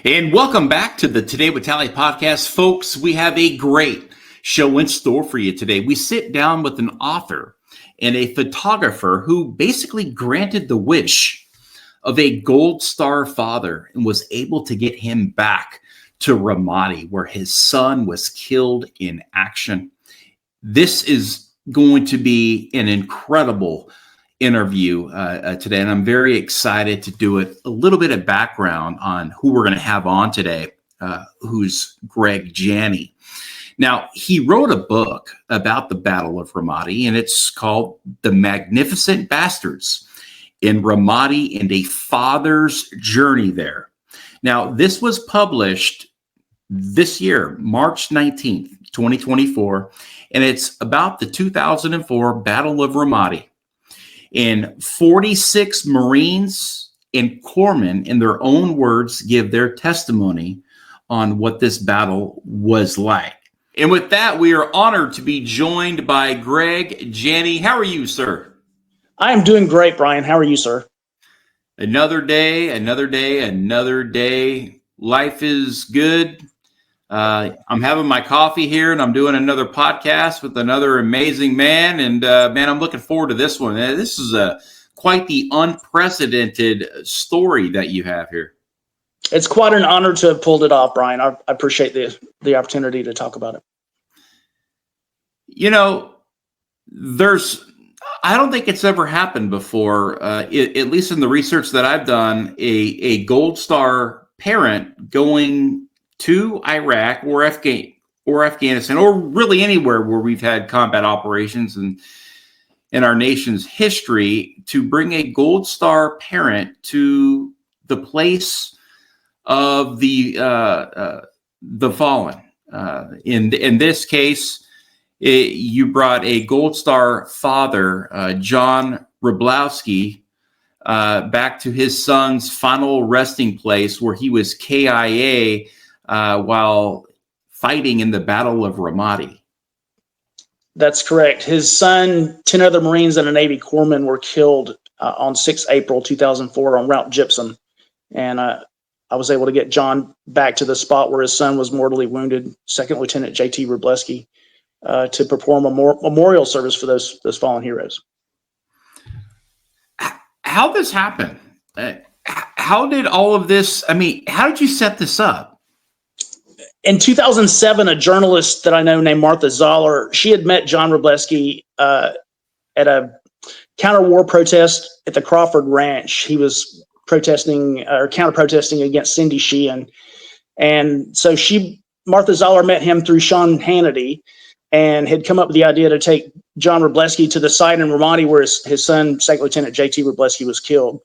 And welcome back to the Today with Tally podcast. Folks, we have a great show in store for you today. We sit down with an author and a photographer who basically granted the wish of a Gold Star father and was able to get him back to Ramadi, where his son was killed in action. This is going to be an incredible interview today, and I'm very excited to do it. A little bit of background on who we're going to have on today, who's Greg Janney. Now, he wrote a book about the Battle of Ramadi, and it's called The Magnificent Bastards in Ramadi and a Father's Journey There. Now, this was published this year, March 19th, 2024, and it's about the 2004 Battle of Ramadi. And 46 Marines and corpsmen, in their own words, give their testimony on what this battle was like. And with that, we are honored to be joined by Greg Janney. How are you, sir? I am doing great, Brian. How are you, sir? Another day, another day, another day. Life is good. I'm having my coffee here, and I'm doing another podcast with another amazing man. And man, I'm looking forward to this one. This is quite the unprecedented story that you have here. It's quite an honor to have pulled it off, Brian. I appreciate the opportunity to talk about it. You know, I don't think it's ever happened before, at least in the research that I've done, a Gold Star parent going to Iraq or Afghanistan, or really anywhere where we've had combat operations in our nation's history, to bring a Gold Star parent to the place of the fallen. In this case, you brought a Gold Star father, John Wroblewski, back to his son's final resting place, where he was KIA while fighting in the Battle of Ramadi. That's correct. His son, 10 other Marines, and a Navy corpsman were killed on 6 April 2004 on Route Gypsum. And I was able to get John back to the spot where his son was mortally wounded, Second Lieutenant J.T. Wroblewski, to perform a memorial service for those fallen heroes. How this happened? How did all of this, how did you set this up? In 2007, a journalist that I know named Martha Zoller, she had met John Wroblewski at a counter-war protest at the Crawford Ranch. He was protesting or counter-protesting against Cindy Sheehan. And so Martha Zoller met him through Sean Hannity and had come up with the idea to take John Wroblewski to the site in Ramadi where his son, Second Lieutenant J.T. Wroblewski, was killed.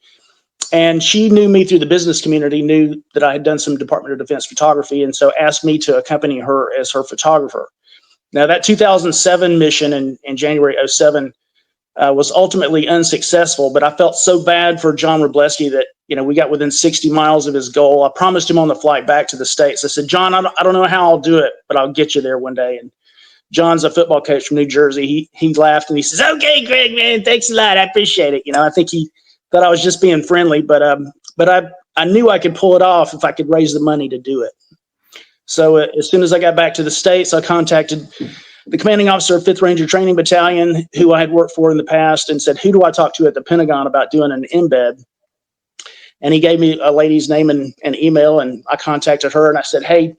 And she knew me through the business community, knew that I had done some Department of Defense photography, and so asked me to accompany her as her photographer. Now, that 2007 mission in January 2007 was ultimately unsuccessful, but I felt so bad for John Wroblewski that, we got within 60 miles of his goal. I promised him on the flight back to the States. I said, John, I don't know how I'll do it, but I'll get you there one day. And John's a football coach from New Jersey. He laughed and he says, "Okay, Greg, man, thanks a lot. I appreciate it." I think he thought I was just being friendly, but I knew I could pull it off if I could raise the money to do it. So as soon as I got back to the States, I contacted the commanding officer of 5th Ranger Training Battalion, who I had worked for in the past, and said, who do I talk to at the Pentagon about doing an embed? And he gave me a lady's name and email, and I contacted her, and I said, hey,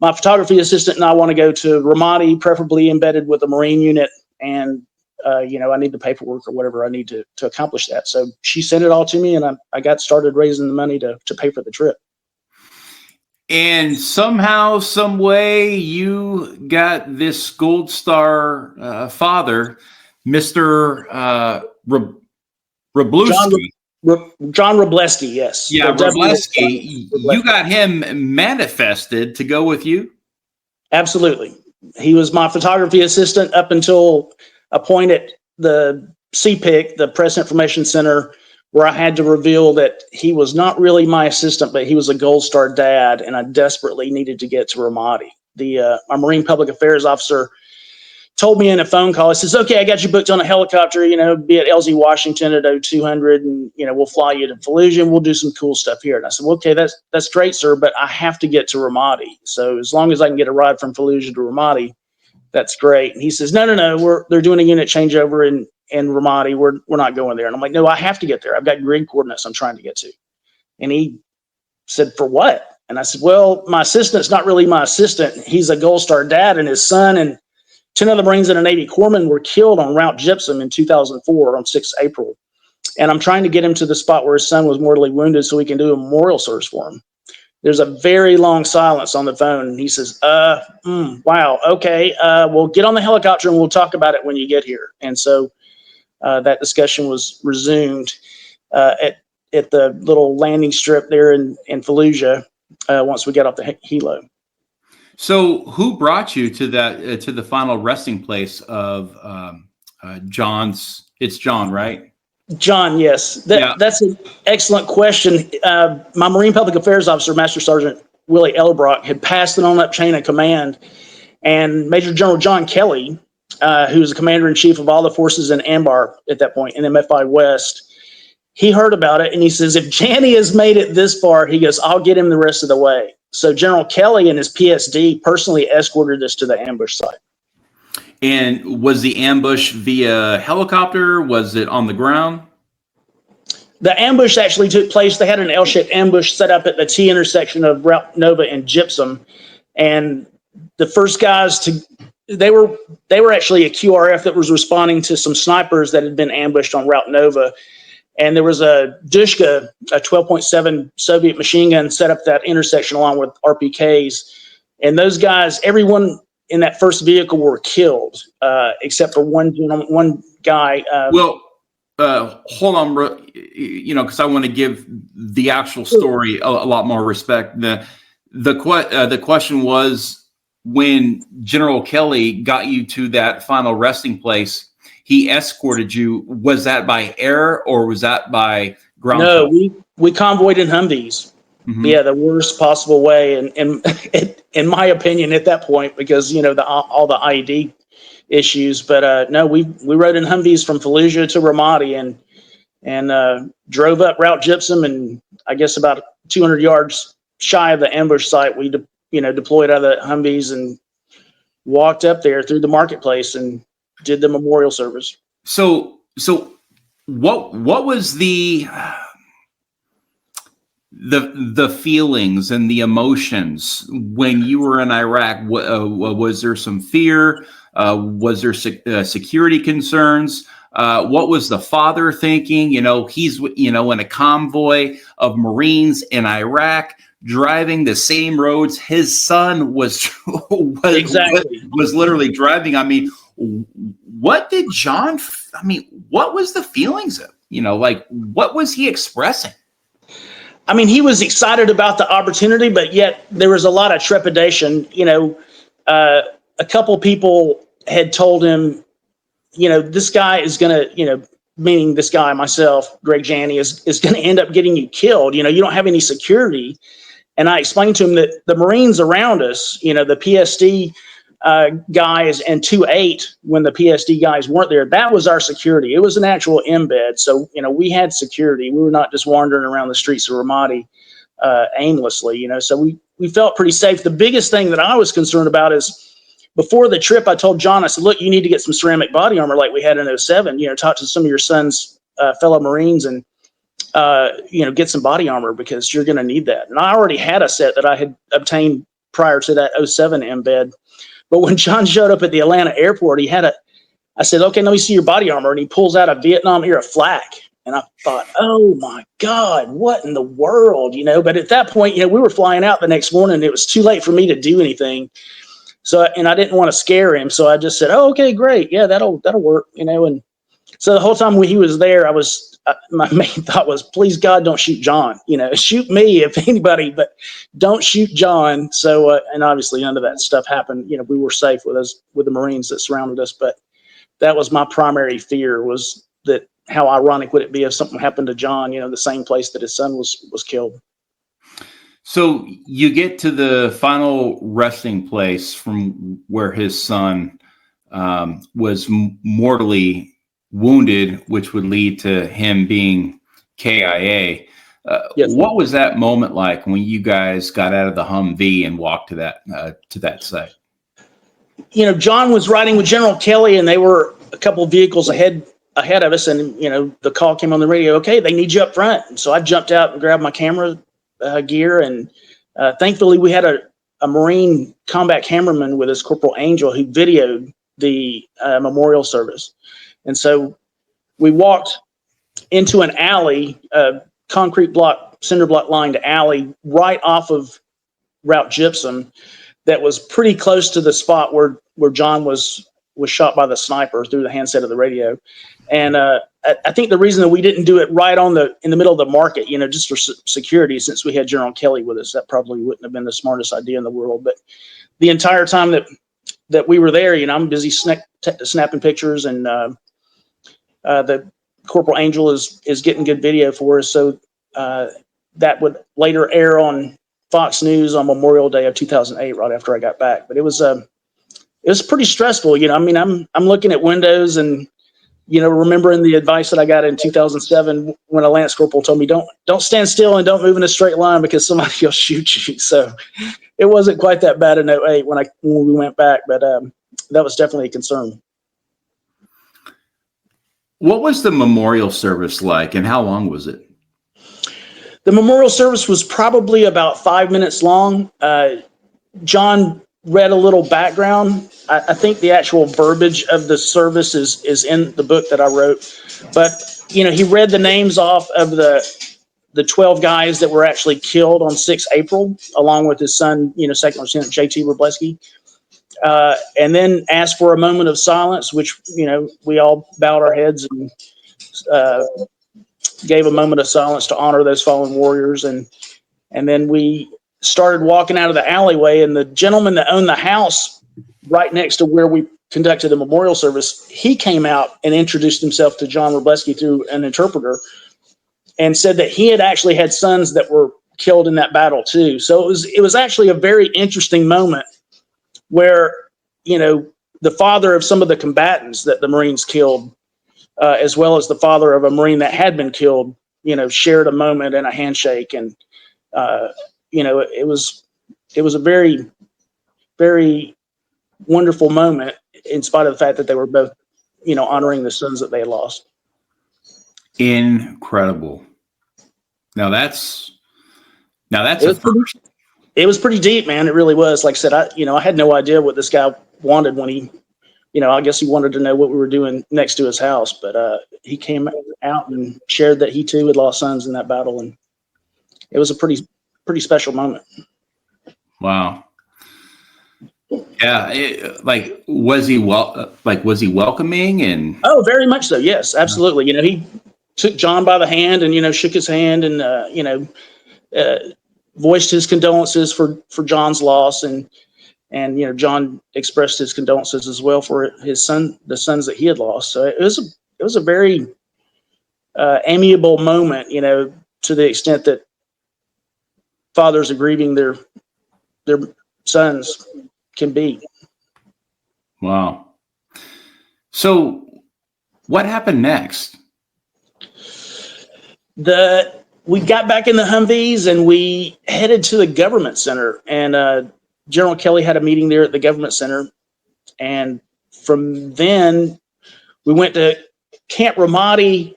my photography assistant and I want to go to Ramadi, preferably embedded with a Marine unit, and I need the paperwork or whatever I need to accomplish that. So she sent it all to me, and I got started raising the money to pay for the trip. And somehow, some way, you got this Gold Star father, Mr. Wroblewski. John Wroblewski, yes. Yeah, Wroblewski. You got him manifested to go with you? Absolutely. He was my photography assistant up until a point at the CPIC, the Press Information Center, where I had to reveal that he was not really my assistant, but he was a Gold Star dad, and I desperately needed to get to Ramadi. My Marine Public Affairs officer told me in a phone call, he says, okay, I got you booked on a helicopter, be at LZ Washington at 0200, and, we'll fly you to Fallujah and we'll do some cool stuff here. And I said, well, okay, that's great, sir, but I have to get to Ramadi. So as long as I can get a ride from Fallujah to Ramadi, that's great. And he says, no, they're doing a unit changeover in Ramadi. We're not going there. And I'm like, no, I have to get there. I've got grid coordinates I'm trying to get to. And he said, for what? And I said, well, my assistant's not really my assistant. He's a Gold Star dad, and his son and 10 other Marines and a Navy corpsman were killed on Route Gypsum in 2004 on 6th April. And I'm trying to get him to the spot where his son was mortally wounded so we can do a memorial service for him. There's a very long silence on the phone. And he says, wow, okay, well, get on the helicopter and we'll talk about it when you get here. And so that discussion was resumed at the little landing strip there in Fallujah once we got off the helo. So who brought you to that, to the final resting place of John's? It's John, right? John, yes. That's an excellent question. My Marine Public Affairs Officer, Master Sergeant Willie Elbrock, had passed it on up chain of command. And Major General John Kelly, who was the commander-in-chief of all the forces in Anbar at that point, in MFI West, he heard about it, and he says, if Janney has made it this far, he goes, I'll get him the rest of the way. So General Kelly and his PSD personally escorted us to the ambush site. And was the ambush via helicopter? Was it on the ground? The ambush actually took place. They had an L-shaped ambush set up at the T intersection of Route Nova and Gypsum. And the first guys they were actually a QRF that was responding to some snipers that had been ambushed on Route Nova. And there was a Dushka, a 12.7 Soviet machine gun set up that intersection along with RPKs. And those guys, everyone in that first vehicle were killed, except for one guy. Hold on, because I want to give the actual story a lot more respect. The question was, when General Kelly got you to that final resting place, he escorted you. Was that by air or was that by ground? No, we convoyed in Humvees. Mm-hmm. Yeah, the worst possible way, and in my opinion, at that point, because all the IED issues. But no, we rode in Humvees from Fallujah to Ramadi and drove up Route Gypsum, and I guess about 200 yards shy of the ambush site, we deployed out of the Humvees and walked up there through the marketplace and did the memorial service. So what was the feelings and the emotions when you were in Iraq? Was there some fear? Was there security concerns? What was the father thinking? He's in a convoy of Marines in Iraq, driving the same roads his son was literally driving. I mean, what did John? What was the feelings of? What was he expressing? I mean, he was excited about the opportunity, but yet there was a lot of trepidation. A couple people had told him, this guy is going to, meaning this guy, myself, Greg Janney, is going to end up getting you killed. You don't have any security. And I explained to him that the Marines around us, the PSD guys and 2-8, when the PSD guys weren't there, that was our security. It was an actual embed. So, we had security. We were not just wandering around the streets of Ramadi aimlessly, so we felt pretty safe. The biggest thing that I was concerned about is before the trip, I told John, I said, look, you need to get some ceramic body armor like we had in 07, talk to some of your son's fellow Marines and, get some body armor because you're going to need that. And I already had a set that I had obtained prior to that 07 embed. But when John showed up at the Atlanta airport, I said, okay, let me see your body armor. And he pulls out a Vietnam era flak. And I thought, oh my God, what in the world, But at that point, we were flying out the next morning. It was too late for me to do anything. So, and I didn't want to scare him. So I just said, oh, okay, great. Yeah, that'll work, And so the whole time when he was there, my main thought was, please God, don't shoot John, shoot me if anybody, but don't shoot John. So, and obviously none of that stuff happened. We were safe with the Marines that surrounded us, but that was my primary fear, was that how ironic would it be if something happened to John, the same place that his son was killed. So you get to the final resting place from where his son was mortally wounded, which would lead to him being KIA. Yes. What was that moment like when you guys got out of the Humvee and walked to that site? You know, John was riding with General Kelly, and they were a couple of vehicles ahead of us. And, you know, the call came on the radio, okay, they need you up front. And so I jumped out and grabbed my camera gear. And thankfully, we had a Marine combat cameraman with us, Corporal Angel, who videoed the memorial service. And so we walked into an alley, concrete block, cinder block lined alley right off of Route Gypsum that was pretty close to the spot where John was shot by the sniper through the handset of the radio. And I think the reason that we didn't do it right in the middle of the market, you know, just for security, since we had General Kelly with us, that probably wouldn't have been the smartest idea in the world. But the entire time that we were there, you know, I'm busy snapping pictures, and the Corporal Angel is getting good video for us. So that would later air on Fox News on Memorial Day of 2008, right after I got back. But it was pretty stressful. You know, I mean, I'm looking at windows and, you know, remembering the advice that I got in 2007 when a Lance Corporal told me, don't stand still and don't move in a straight line because somebody will shoot you. So it wasn't quite that bad in 08 when we went back, but that was definitely a concern. What was the memorial service like, and how long was it? The memorial service was probably about 5 minutes long. John read a little background. I think the actual verbiage of the service is in the book that I wrote. But, you know, he read the names off of the 12 guys that were actually killed on 6 April, along with his son, you know, Second Lieutenant J.T. Wroblewski. And then asked for a moment of silence, which, you know, we all bowed our heads and gave a moment of silence to honor those fallen warriors. And then we started walking out of the alleyway, and the gentleman that owned the house right next to where we conducted the memorial service, he came out and introduced himself to John Wroblewski through an interpreter and said that he had actually had sons that were killed in that battle too. So it was actually a very interesting moment where, you know, the father of some of the combatants that the Marines killed, as well as the father of a Marine that had been killed, you know, shared a moment and a handshake. And, you know, it was a very, very wonderful moment in spite of the fact that they were both, you know, honoring the sons that they had lost. Incredible. Now that's it was pretty deep, man. It really was. Like I said, I had no idea what this guy wanted when he, you know, I guess he wanted to know what we were doing next to his house, but he came out and shared that he too had lost sons in that battle. And it was a pretty special moment. Wow. Yeah. Was he welcoming? And oh, very much so. Yes, absolutely. You know, he took John by the hand and, you know, shook his hand and, you know, voiced his condolences for John's loss. And, you know, John expressed his condolences as well for the sons that he had lost. So it was a very amiable moment, you know, to the extent that fathers are grieving their sons can be. Wow. So what happened next? We got back in the Humvees and we headed to the government center, and General Kelly had a meeting there at the government center. And from then we went to Camp Ramadi.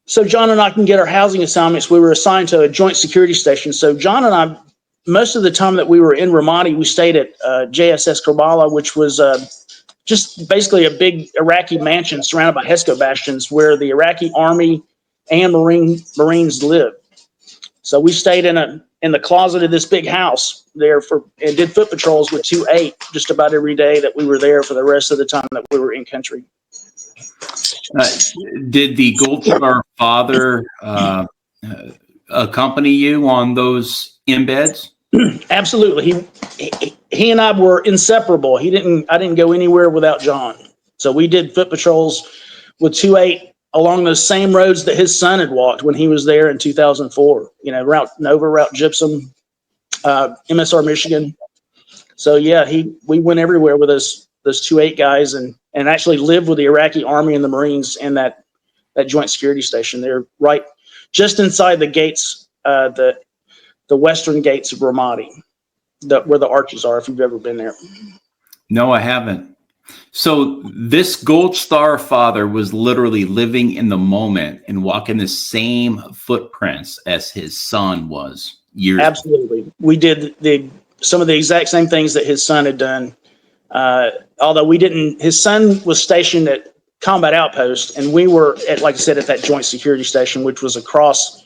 So John and I can get our housing assignments. We were assigned to a joint security station. So John and I, most of the time that we were in Ramadi, we stayed at JSS Kerbala, which was just basically a big Iraqi mansion surrounded by HESCO bastions where the Iraqi army and Marines lived. So we stayed in the closet of this big house there and did foot patrols with 2-8 just about every day that we were there for the rest of the time that we were in country. Did the Gold Star father accompany you on those embeds? Absolutely. He and I were inseparable. I didn't go anywhere without John. So we did foot patrols with 2-8 along those same roads that his son had walked when he was there in 2004. You know, Route Nova, Route Gypsum, MSR Michigan. So yeah, we went everywhere with those those 2-8 guys and actually lived with the Iraqi Army and the Marines in that joint security station. They're right just inside the gates, the western gates of Ramadi, where the arches are, if you've ever been there. No, I haven't. So this Gold Star father was literally living in the moment and walking the same footprints as his son was years ago. Absolutely. We did some of the exact same things that his son had done. Although we didn't, his son was stationed at Combat Outpost, and we were at, like I said, at that joint security station, which was across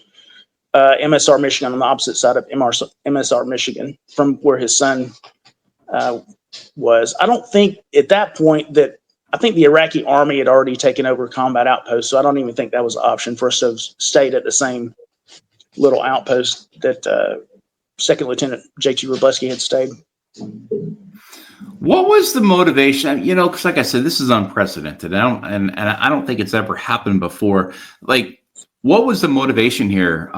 MSR Michigan, on the opposite side of MSR Michigan from where his son was. I don't think at that point I think the Iraqi Army had already taken over Combat Outpost, so I don't even think that was an option for us to have stayed at the same little outpost that Second Lieutenant J.T. Wroblewski had stayed. What was the motivation? You know, because like I said, this is unprecedented. I don't think it's ever happened before. Like, what was the motivation here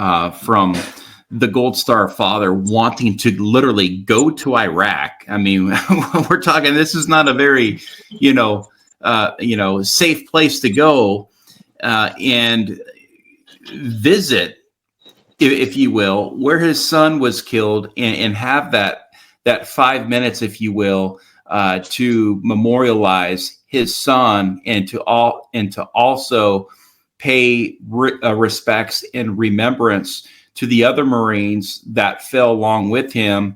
from the Gold Star father wanting to literally go to Iraq? I mean, we're talking. This is not a very, safe place to go and visit, if you will, where his son was killed, and have that 5 minutes, if you will, to memorialize his son, and to also pay respects and remembrance to the other Marines that fell along with him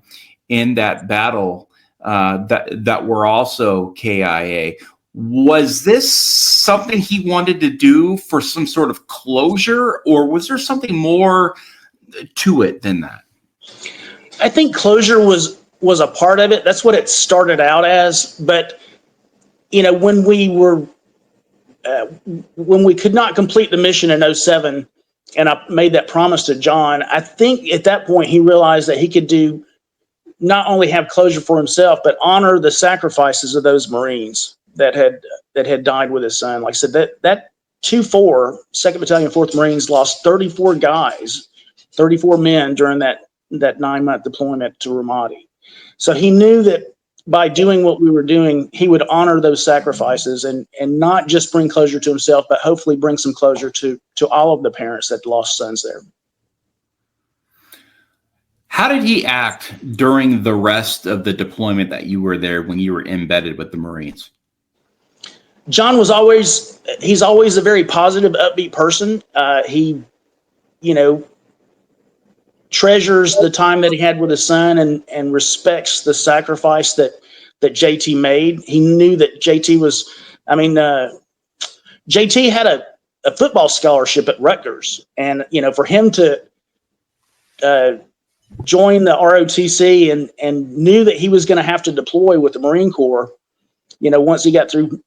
in that battle that were also KIA. Was this something he wanted to do for some sort of closure, or was there something more to it than that? I think closure was a part of it. That's what it started out as. But, when we could not complete the mission in 2007, and I made that promise to John, I think at that point he realized that he could not only have closure for himself, but honor the sacrifices of those Marines that had died with his son. Like I said, that 2-4, 2nd Battalion, 4th Marines lost 34 guys, 34 men during that 9-month deployment to Ramadi. So he knew that by doing what we were doing, he would honor those sacrifices and not just bring closure to himself, but hopefully bring some closure to all of the parents that lost sons there. How did he act during the rest of the deployment that you were there when you were embedded with the Marines? John he's always a very positive, upbeat person. He, treasures the time that he had with his son and respects the sacrifice that JT made. He knew that JT JT had a football scholarship at Rutgers, and for him to join the ROTC and knew that he was going to have to deploy with the Marine Corps, once he got through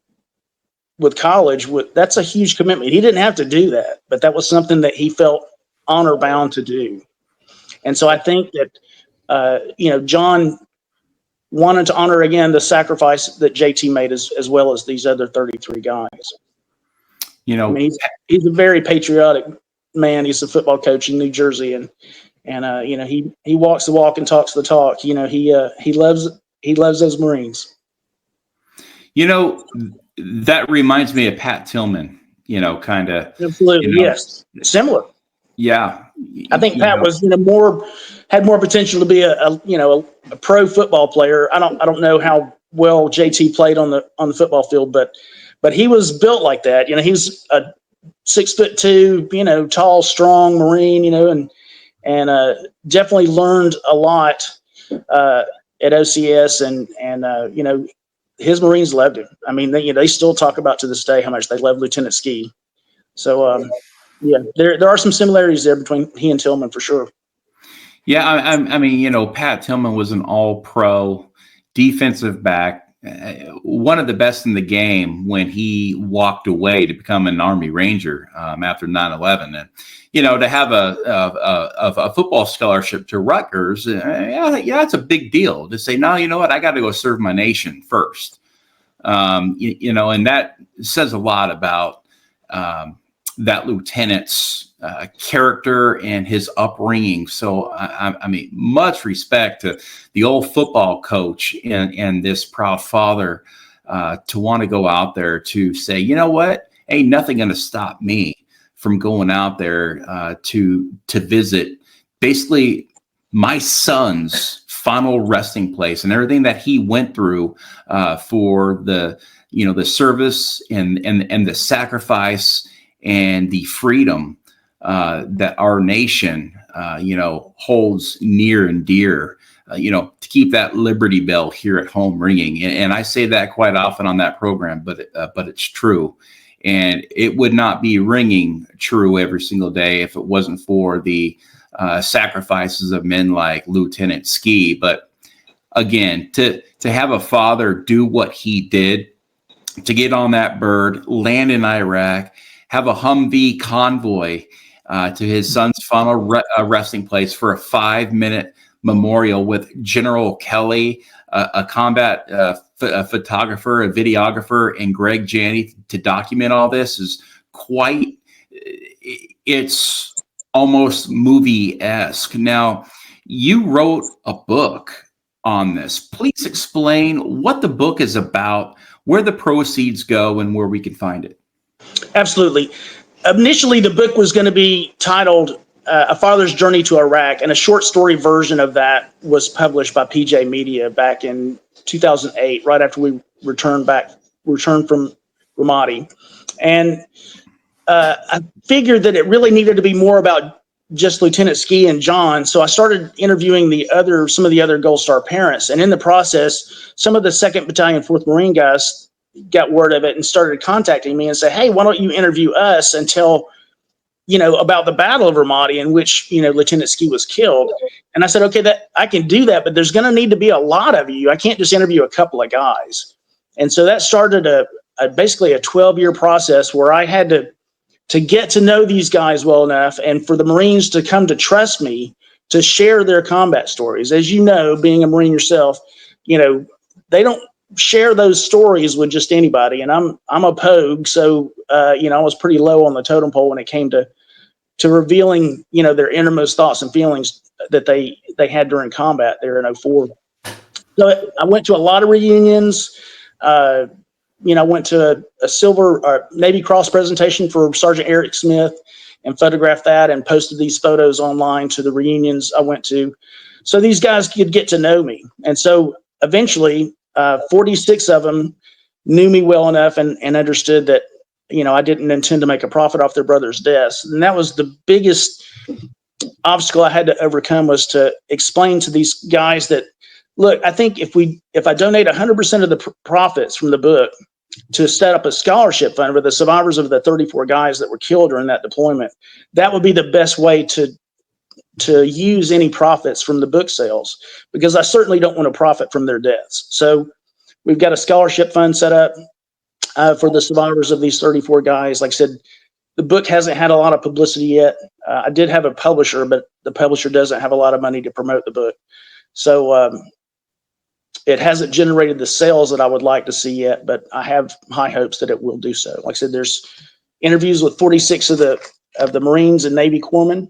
with college, that's a huge commitment. He didn't have to do that, but that was something that he felt honor bound to do. And so I think that, John wanted to honor again the sacrifice that JT made as well as these other 33 guys. He's a very patriotic man. He's a football coach in New Jersey, and he walks the walk and talks the talk. He loves those Marines. That reminds me of Pat Tillman. Kind of. Absolutely, yes, similar. Yeah, I think Pat was had more potential to be a pro football player. I don't know how well JT played on the football field, but he was built like that. He's a 6'2", tall, strong Marine, and definitely learned a lot at OCS, and his Marines loved him. I mean, they still talk about to this day how much they love Lieutenant Ski. So. Yeah, there are some similarities there between he and Tillman for sure. Yeah, I mean, Pat Tillman was an all-pro defensive back, one of the best in the game when he walked away to become an Army Ranger after 9/11, and to have a football scholarship to Rutgers, it's a big deal to say, no, you know what, I got to go serve my nation first, and that says a lot about. That lieutenant's character and his upbringing. So, I mean, much respect to the old football coach and this proud father to want to go out there to say, you know what, ain't nothing going to stop me from going out there to visit basically my son's final resting place and everything that he went through for the service and the sacrifice and the freedom that our nation holds near and dear. To keep that Liberty Bell here at home ringing, and I say that quite often on that program, but it's true, and it would not be ringing true every single day if it wasn't for the sacrifices of men like Lieutenant Ski. But again, to have a father do what he did, to get on that bird, land in Iraq, have a Humvee convoy to his son's final resting place for a 5-minute memorial with General Kelly, a combat photographer, a videographer, and Greg Janney to document all this is it's almost movie-esque. Now, you wrote a book on this. Please explain what the book is about, where the proceeds go, and where we can find it. Absolutely. Initially, the book was going to be titled A Father's Journey to Iraq, and a short story version of that was published by PJ Media back in 2008, right after we returned from Ramadi. And I figured that it really needed to be more about just Lieutenant Ski and John. So I started interviewing some of the other Gold Star parents. And in the process, some of the 2nd Battalion, 4th Marine guys got word of it and started contacting me and say, hey, why don't you interview us and tell, about the Battle of Ramadi in which, Lieutenant Ski was killed. And I said, okay, that I can do that, but there's going to need to be a lot of you. I can't just interview a couple of guys. And so that started basically a 12-year process where I had to get to know these guys well enough and for the Marines to come to trust me to share their combat stories. As you know, being a Marine yourself, they don't share those stories with just anybody. And I'm a pogue. So, I was pretty low on the totem pole when it came to revealing, their innermost thoughts and feelings that they had during combat there in 2004. So I went to a lot of reunions. I went to a silver Navy Cross presentation for Sergeant Eric Smith and photographed that and posted these photos online to the reunions I went to. So these guys could get to know me. And so eventually 46 of them knew me well enough and understood that, I didn't intend to make a profit off their brother's deaths. And that was the biggest obstacle I had to overcome, was to explain to these guys that, look, I think if I donate 100% of the profits from the book to set up a scholarship fund for the survivors of the 34 guys that were killed during that deployment, that would be the best way to use any profits from the book sales, because I certainly don't want to profit from their deaths. So we've got a scholarship fund set up for the survivors of these 34 guys. Like I said, the book hasn't had a lot of publicity yet. I did have a publisher, but the publisher doesn't have a lot of money to promote the book. So it hasn't generated the sales that I would like to see yet, but I have high hopes that it will do so. Like I said, there's interviews with 46 of the Marines and Navy corpsmen,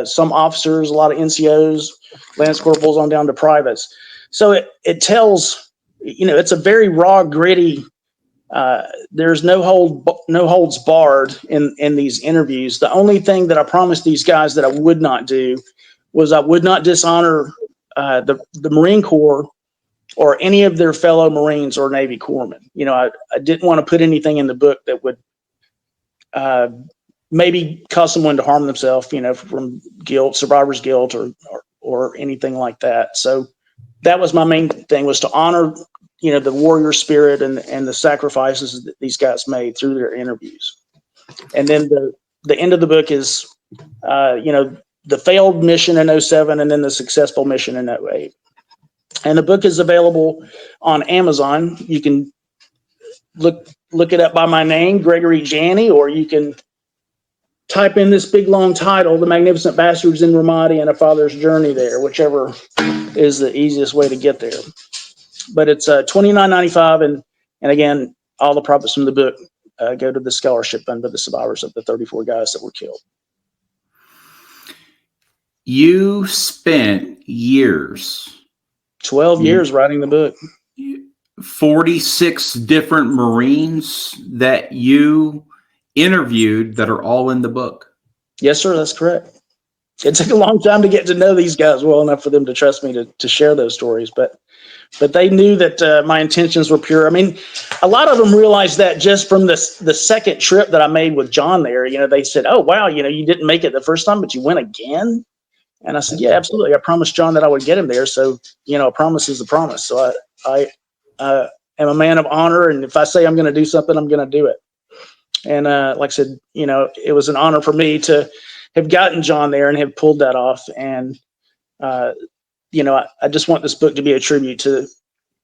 some officers, a lot of NCOs, Lance Corporals on down to privates. So it tells, it's a very raw, gritty, there's no holds barred in these interviews. The only thing that I promised these guys that I would not do was I would not dishonor the Marine Corps or any of their fellow Marines or Navy corpsmen. I didn't want to put anything in the book that would maybe cause someone to harm themselves, from guilt, survivor's guilt, or anything like that. So that was my main thing, was to honor, the warrior spirit and the sacrifices that these guys made through their interviews. And then the end of the book is, the failed mission in 2007 and then the successful mission in 2008. And the book is available on Amazon. You can look it up by my name, Gregory Janney, or you can type in this big long title, The Magnificent Bastards in Ramadi and a Father's Journey there, whichever is the easiest way to get there. But it's $29.95, and again, all the profits from the book go to the scholarship fund for the survivors of the 34 guys that were killed. You spent years, 12 years writing the book. 46 different Marines that you interviewed that are all in the book. Yes, sir. That's correct. It took a long time to get to know these guys well enough for them to trust me to share those stories, but they knew that my intentions were pure. I mean, a lot of them realized that just from the second trip that I made with John there. They said, "Oh, wow, you didn't make it the first time, but you went again." And I said, "Yeah, absolutely. I promised John that I would get him there. So, a promise is a promise. So I am a man of honor, and if I say I'm going to do something, I'm going to do it." And like I said, it was an honor for me to have gotten John there and have pulled that off. And I just want this book to be a tribute to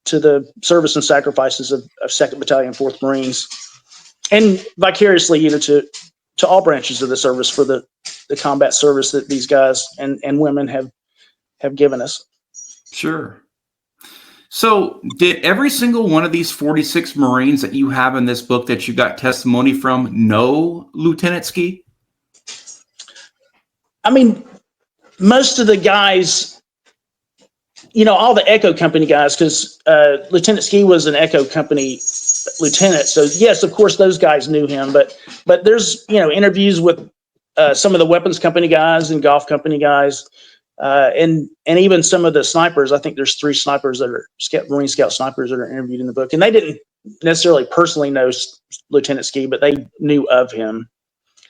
the service and sacrifices of 2nd Battalion, 4th Marines, and vicariously, to all branches of the service for the combat service that these guys and women have given us. Sure. So did every single one of these 46 Marines that you have in this book that you got testimony from know Lieutenant Ski? I mean, most of the guys, all the Echo Company guys, because Lieutenant Ski was an Echo Company lieutenant. So yes, of course, those guys knew him, but there's, interviews with some of the Weapons Company guys and Golf Company guys. And even some of the snipers. I think there's 3 snipers that are Marine Scout snipers that are interviewed in the book, and they didn't necessarily personally know Lieutenant Ski, but they knew of him.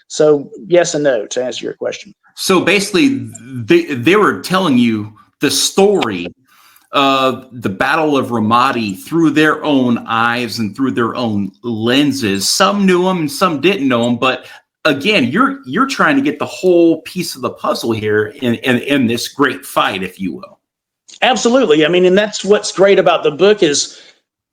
So yes and no to answer your question. So basically, they were telling you the story of the Battle of Ramadi through their own eyes and through their own lenses. Some knew him and some didn't know him, but again, you're trying to get the whole piece of the puzzle here in this great fight, if you will. Absolutely. I mean, and that's what's great about the book is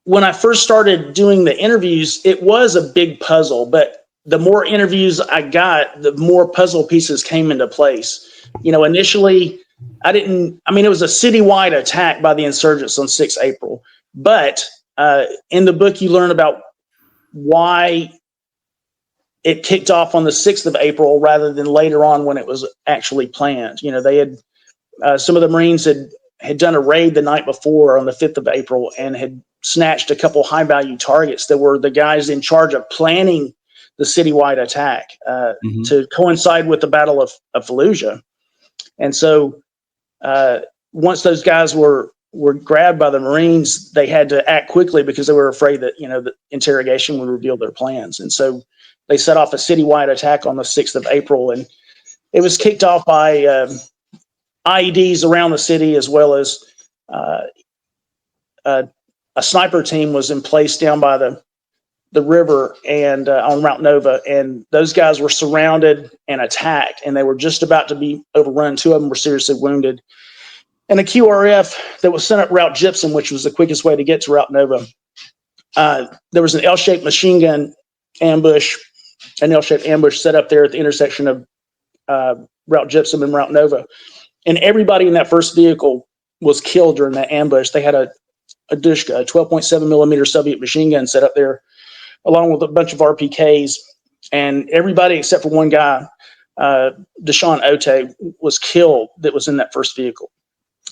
when I first started doing the interviews, it was a big puzzle, but the more interviews I got, the more puzzle pieces came into place. Initially, it was a citywide attack by the insurgents on 6 April, but in the book, you learn about why it kicked off on the 6th of April rather than later on when it was actually planned. They had some of the Marines had done a raid the night before on the 5th of April and had snatched a couple high value targets that were the guys in charge of planning the citywide attack to coincide with the Battle of Fallujah. And so once those guys were grabbed by the Marines, they had to act quickly because they were afraid that, the interrogation would reveal their plans. And so they set off a citywide attack on the 6th of April, and it was kicked off by IEDs around the city, as well as a sniper team was in place down by the river and on Route Nova, and those guys were surrounded and attacked, and they were just about to be overrun. 2 of them were seriously wounded. And a QRF that was sent up Route Gypsum, which was the quickest way to get to Route Nova, there was an L-shaped machine gun ambush, an L-shaped ambush set up there at the intersection of Route Gypsum and Route Nova. And everybody in that first vehicle was killed during that ambush. They had a Dushka, a 12.7 millimeter Soviet machine gun set up there, along with a bunch of RPKs. And everybody except for one guy, Deshaun Ote, was killed that was in that first vehicle.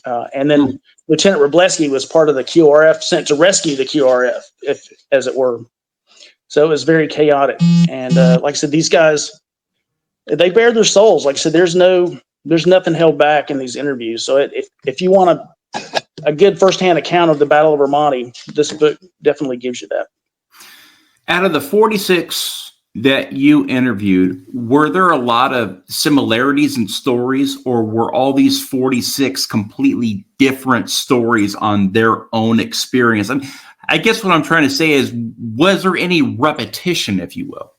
And then Lieutenant Wroblewski was part of the QRF sent to rescue the QRF, as it were. So it was very chaotic. And like I said, these guys, they bare their souls. Like I said, there's nothing held back in these interviews. So if you want a good firsthand account of the Battle of Ramadi, this book definitely gives you that. Out of the 46 that you interviewed, were there a lot of similarities in stories, or were all these 46 completely different stories on their own experience? I guess what I'm trying to say is, was there any repetition, if you will?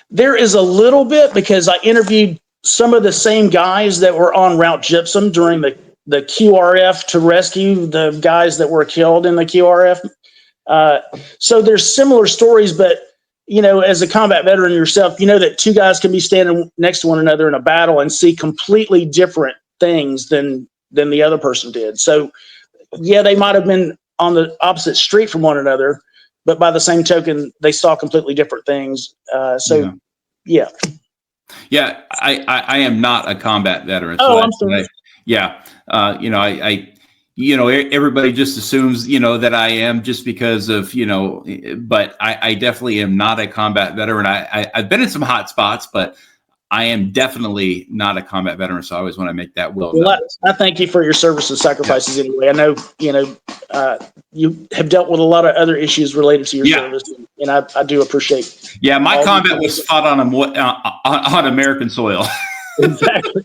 There is a little bit, because I interviewed some of the same guys that were on Route Gypsum during the QRF to rescue the guys that were killed in the QRF. So there's similar stories, but as a combat veteran yourself, that 2 guys can be standing next to one another in a battle and see completely different things than the other person did. So yeah, they might have been on the opposite street from one another, but by the same token, they saw completely different things. Yeah. Yeah, I am not a combat veteran. Oh, I'm sorry. everybody just assumes, that I am just because of, but I definitely am not a combat veteran. I've been in some hot spots, but I am definitely not a combat veteran. So I always want to make that well known. I thank you for your service and sacrifices anyway. I know, you have dealt with a lot of other issues related to your service, and I do appreciate. Yeah, my combat was fought on American soil. Exactly.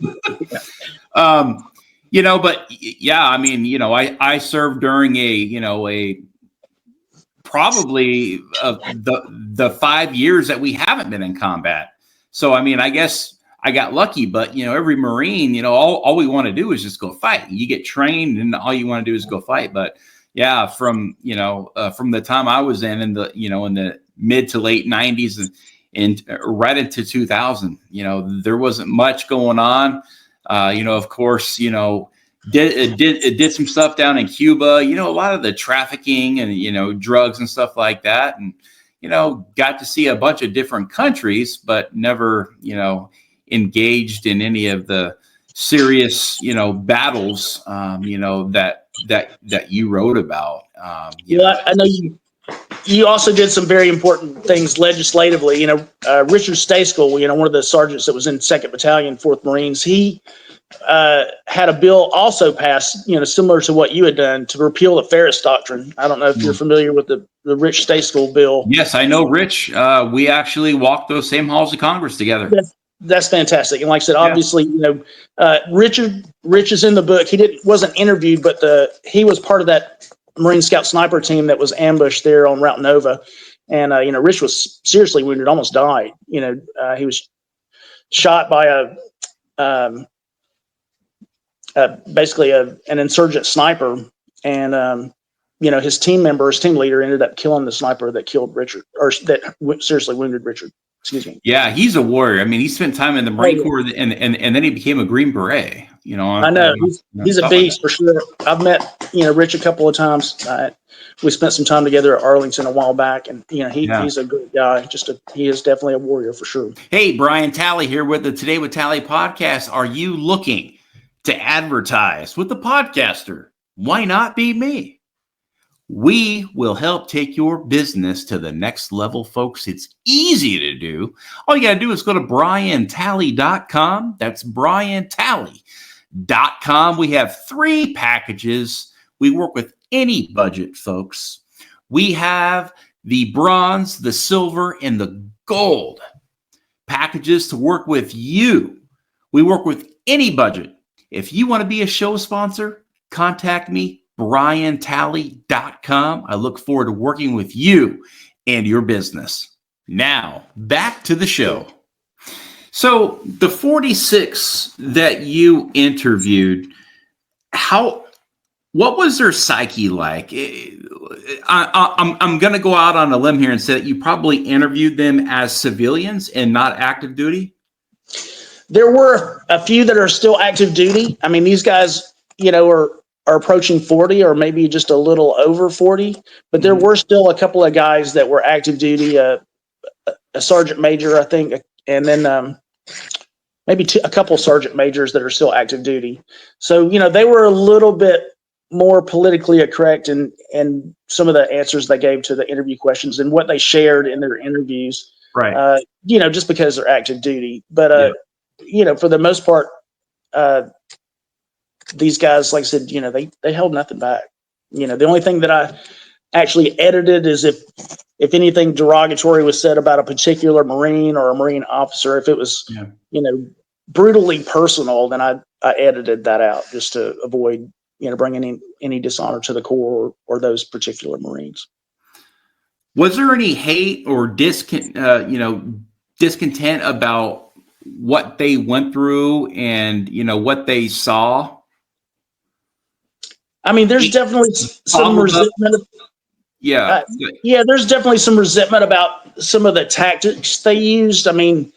But yeah, I mean, I served during probably the 5 years that we haven't been in combat. So, I mean, I guess I got lucky, but every Marine, all we want to do is just go fight. You get trained and all you want to do is go fight. But yeah, from the time I was in the mid to late 90s and right into 2000, there wasn't much going on. Of course, did some stuff down in Cuba, a lot of the trafficking and, drugs and stuff like that. And, got to see a bunch of different countries, but never, engaged in any of the serious, battles, that you wrote about. I know you also did some very important things legislatively. Richard Stayskill, one of the sergeants that was in 2nd Battalion, 4th Marines, he had a bill also passed, similar to what you had done, to repeal the Ferris Doctrine. I don't know if you're familiar with the Rich Stayskill bill. Yes, I know Rich. We actually walked those same halls of Congress together. That's fantastic. And like I said, obviously, Rich is in the book. He wasn't interviewed, but he was part of that Marine Scout sniper team that was ambushed there on Route Nova. And, Rich was seriously wounded, almost died. He was shot by basically an insurgent sniper. And, his team leader ended up killing the sniper that killed Richard, or that seriously wounded Richard. Excuse me. Yeah, he's a warrior. I mean, he spent time in the Marine Corps, and then he became a Green Beret. I know he's a beast for sure. I've met Rich a couple of times. We spent some time together at Arlington a while back, and he's a good guy. He is definitely a warrior for sure. Hey, Brian Talley here with the Today with Talley podcast. Are you looking to advertise with the podcaster? Why not be me? We will help take your business to the next level, folks. It's easy to do. All you got to do is go to briantalley.com. That's briantalley.com. We have 3 packages. We work with any budget, folks. We have the bronze, the silver, and the gold packages to work with you. We work with any budget. If you want to be a show sponsor, contact me. briantalley.com. I look forward to working with you and your business. Now, back to the show. So the 46 that you interviewed, what was their psyche like? I'm going to go out on a limb here and say that you probably interviewed them as civilians and not active duty. There were a few that are still active duty. I mean, these guys, are approaching 40 or maybe just a little over 40, but there were still a couple of guys that were active duty, a sergeant major, I think, and then maybe a couple sergeant majors that are still active duty. So, they were a little bit more politically correct in some of the answers they gave to the interview questions and what they shared in their interviews, right? Just because they're active duty. But, for the most part, these guys, like I said, they held nothing back. The only thing that I actually edited is if anything derogatory was said about a particular Marine or a Marine officer, if it was, brutally personal, then I edited that out just to avoid, bringing any dishonor to the Corps or those particular Marines. Was there any hate or discontent about what they went through and, what they saw? I mean, there's definitely some resentment. There's definitely some resentment about some of the tactics they used. I mean,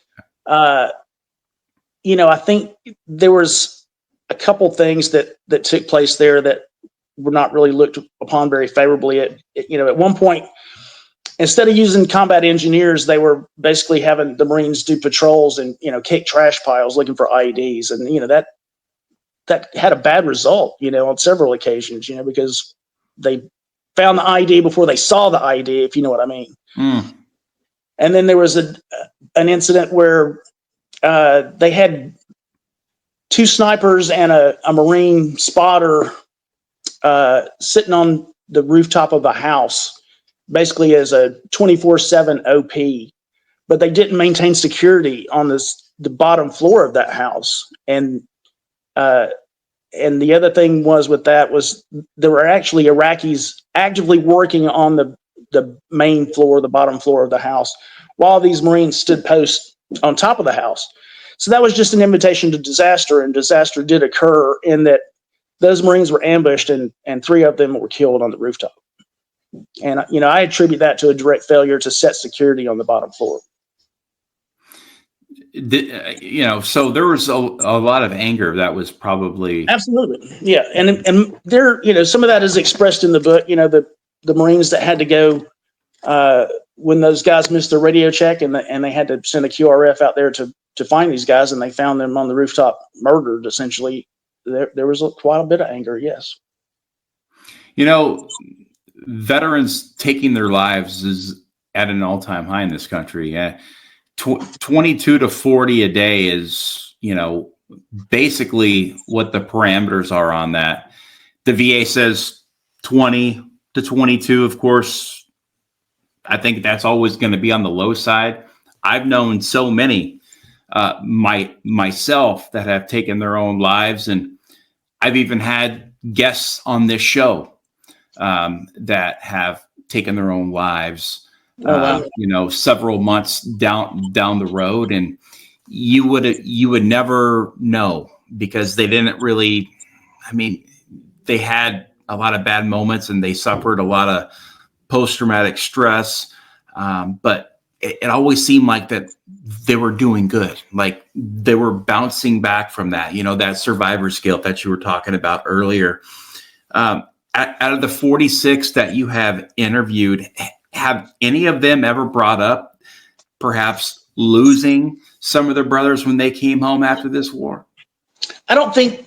I think there was a couple things that took place there that were not really looked upon very favorably. At one point, instead of using combat engineers, they were basically having the Marines do patrols and, kick trash piles looking for IEDs. And, that had a bad result, on several occasions, because they found the ID before they saw the ID, if you know what I mean. Mm. And then there was an incident where they had 2 snipers and a Marine spotter sitting on the rooftop of a house, basically as a 24/7 OP, but they didn't maintain security on the bottom floor of that house. And the other thing was there were actually Iraqis actively working on the main floor, the bottom floor of the house, while these Marines stood post on top of the house. So that was just an invitation to disaster, and disaster did occur in that those Marines were ambushed and 3 of them were killed on the rooftop. And, I attribute that to a direct failure to set security on the bottom floor. So there was a lot of anger that was probably. Absolutely. Yeah. And there, some of that is expressed in the book, the Marines that had to go when those guys missed their radio check and they had to send a QRF out there to find these guys, and they found them on the rooftop murdered, essentially. There was quite a bit of anger. Yes. Veterans taking their lives is at an all-time high in this country. 22 to 40 a day is, basically what the parameters are on that. The VA says 20 to 22. Of course, I think that's always going to be on the low side. I've known so many myself that have taken their own lives, and I've even had guests on this show that have taken their own lives. Oh, wow. Several months down the road, and you would never know, because they didn't really. I mean, they had a lot of bad moments and they suffered a lot of post-traumatic stress, but it always seemed like that they were doing good, like they were bouncing back from that. That survivor's guilt that you were talking about earlier. Out of the 46 that you have interviewed, have any of them ever brought up perhaps losing some of their brothers when they came home after this war? I don't think,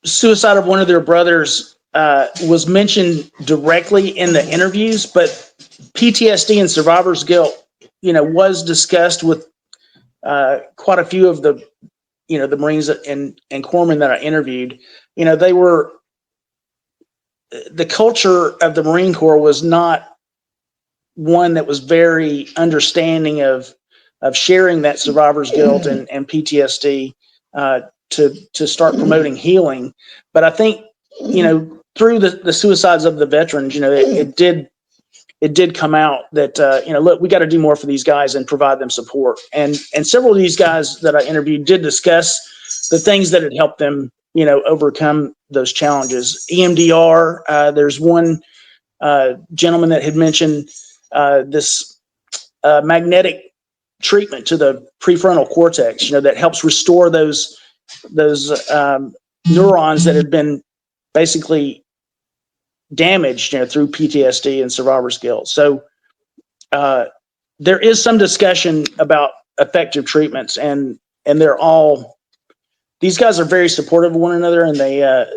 suicide of one of their brothers was mentioned directly in the interviews, but PTSD and survivor's guilt, was discussed with quite a few of the Marines and corpsmen that I interviewed. The culture of the Marine Corps was not one that was very understanding of sharing that survivor's guilt and PTSD to start promoting healing. But I think, through the suicides of the veterans, it did come out that, look, we got to do more for these guys and provide them support. And several of these guys that I interviewed did discuss the things that had helped them, overcome those challenges. EMDR, there's one gentleman that had mentioned this magnetic treatment to the prefrontal cortex, that helps restore those neurons that had been basically damaged, through PTSD and survivor's guilt. So there is some discussion about effective treatments, and these guys are very supportive of one another, and they are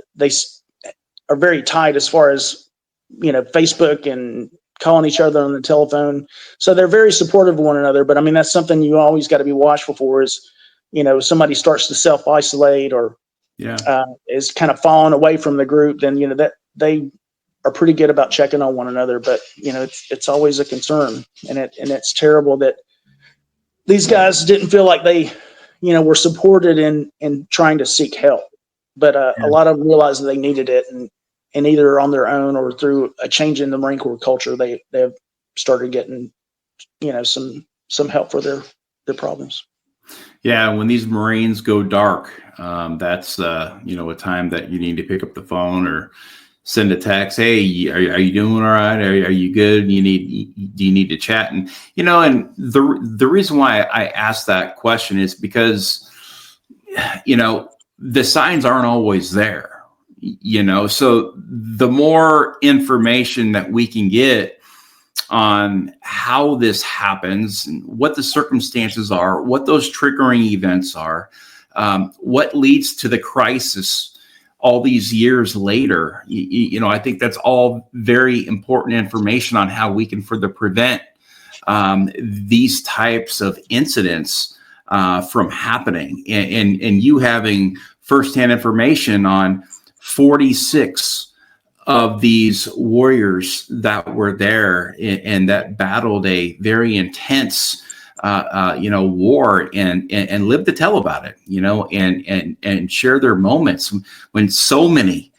very tight as far as, Facebook and calling each other on the telephone. So they're very supportive of one another. But I mean, that's something you always got to be watchful for is, somebody starts to self-isolate or is kind of falling away from the group, then, that they are pretty good about checking on one another. But, it's always a concern, and it's terrible that these guys didn't feel like they, were supported in trying to seek help. But a lot of them realized that they needed it, and either on their own or through a change in the Marine Corps culture, they have started getting, some help for their problems. Yeah, when these Marines go dark, that's a time that you need to pick up the phone or send a text. Hey, are you doing all right? Are you good? Do you need to chat? And and the reason why I asked that question is because the signs aren't always there. So the more information that we can get on how this happens and what the circumstances are, what those triggering events are, what leads to the crisis all these years later. I think that's all very important information on how we can further prevent these types of incidents from happening. And you having firsthand information on 46 of these warriors that were there and that battled a very intense war and live to tell about it, and share their moments when so many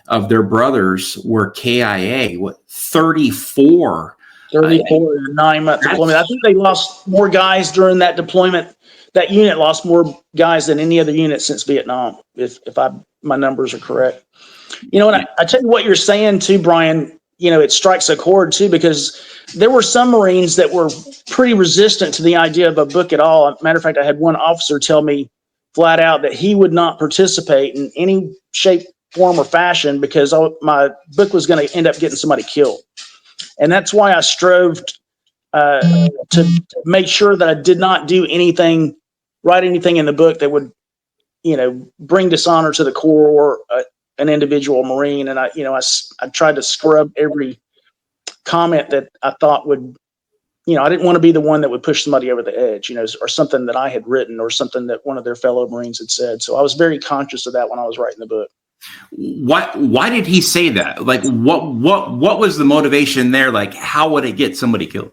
of their brothers were KIA. 34 9-month deployment. I think they lost more guys during that deployment. That unit lost more guys than any other unit since Vietnam, if my numbers are correct. And I tell you what you're saying too, Brian, it strikes a chord too, because there were some Marines that were pretty resistant to the idea of a book at all. Matter of fact, I had one officer tell me flat out that he would not participate in any shape, form, or fashion because my book was going to end up getting somebody killed. And that's why I strove to make sure that I did not do write anything in the book that would, bring dishonor to the Corps or an individual Marine. And I tried to scrub every comment that I thought would, I didn't want to be the one that would push somebody over the edge, or something that I had written or something that one of their fellow Marines had said. So I was very conscious of that when I was writing the book. Why did he say that? Like, what was the motivation there? Like, how would it get somebody killed?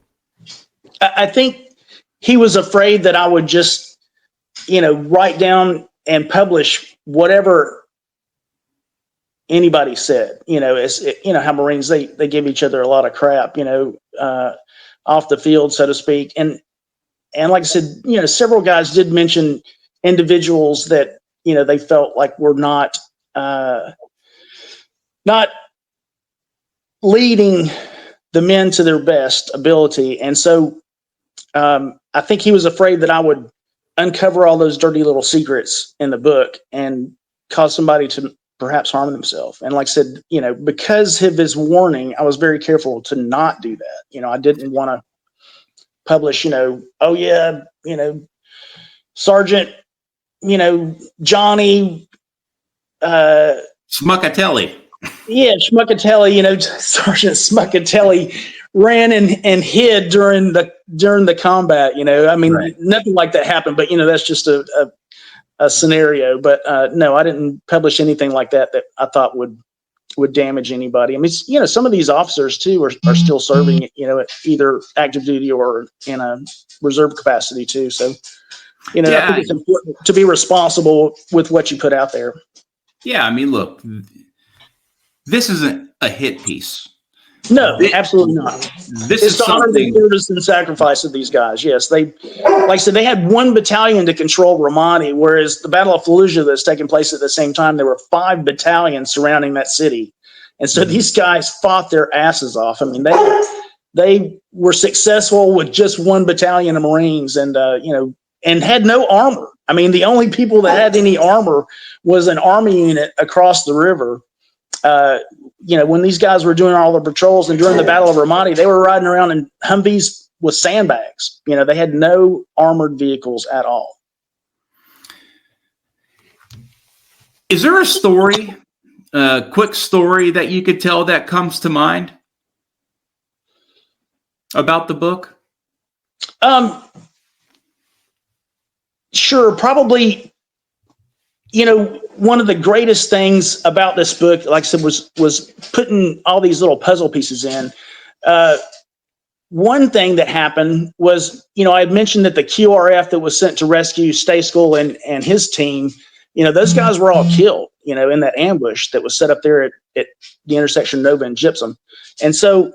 I think he was afraid that I would just, write down and publish whatever anybody said. How Marines, they give each other a lot of crap, off the field, so to speak. And like I said, several guys did mention individuals that, they felt like were not leading the men to their best ability. And so I think he was afraid that I would uncover all those dirty little secrets in the book and cause somebody to perhaps harm themselves. And like I said, because of his warning, I was very careful to not do that. I didn't want to publish, Sergeant, Johnny, Smuckatelli. Yeah, Smuckatelli, Sergeant Smuckatelli ran and hid during the combat, Right. Nothing like that happened, but that's just a scenario. But no, I didn't publish anything like that I thought would damage anybody. Some of these officers too are still serving, at either active duty or in a reserve capacity too. So, I think it's important to be responsible with what you put out there. Yeah, look, this isn't a hit piece. No, absolutely not. This is is to honor the something. service and sacrifice of these guys. Yes, like I said, they had one battalion to control Ramadi, whereas the Battle of Fallujah that's taking place at the same time, there were 5 battalions surrounding that city, and so these guys fought their asses off. They were successful with just one battalion of Marines, and and had no armor. The only people that had any armor was an Army unit across the river. When these guys were doing all the patrols and during the Battle of Ramadi, they were riding around in Humvees with sandbags. They had no armored vehicles at all. Is there a story, a quick story that you could tell that comes to mind about the book? Sure, probably. One of the greatest things about this book, like I said, was putting all these little puzzle pieces in. One thing that happened was, I had mentioned that the QRF that was sent to rescue Stay School and his team, those guys were all killed, in that ambush that was set up there at the intersection of Nova and Gypsum. And so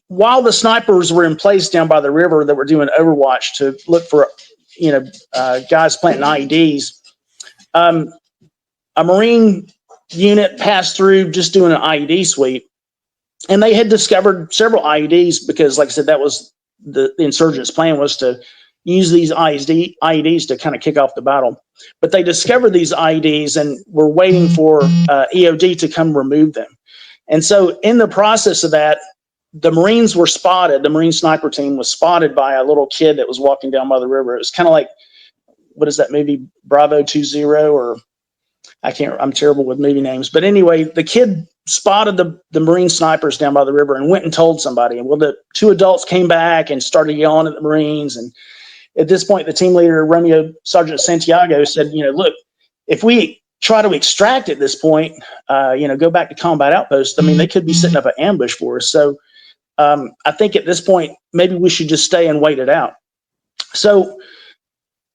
while the snipers were in place down by the river that were doing overwatch to look for guys planting IEDs, a Marine unit passed through just doing an IED sweep, and they had discovered several IEDs because, like I said, that was the insurgents' plan, was to use these IEDs to kind of kick off the battle. But they discovered these IEDs and were waiting for EOD to come remove them. And so in the process of that, the Marines were spotted. The Marine sniper team was spotted by a little kid that was walking down by the river. It was kind of like what is that movie, Bravo 20, or I'm terrible with movie names. But anyway, the kid spotted the Marine snipers down by the river and went and told somebody. And well, the two adults came back and started yelling at the Marines. And at this point, the team leader, Romeo Sergeant Santiago, said, look, if we try to extract at this point, go back to combat outposts, I mean, they could be setting up an ambush for us. So I think at this point, maybe we should just stay and wait it out. So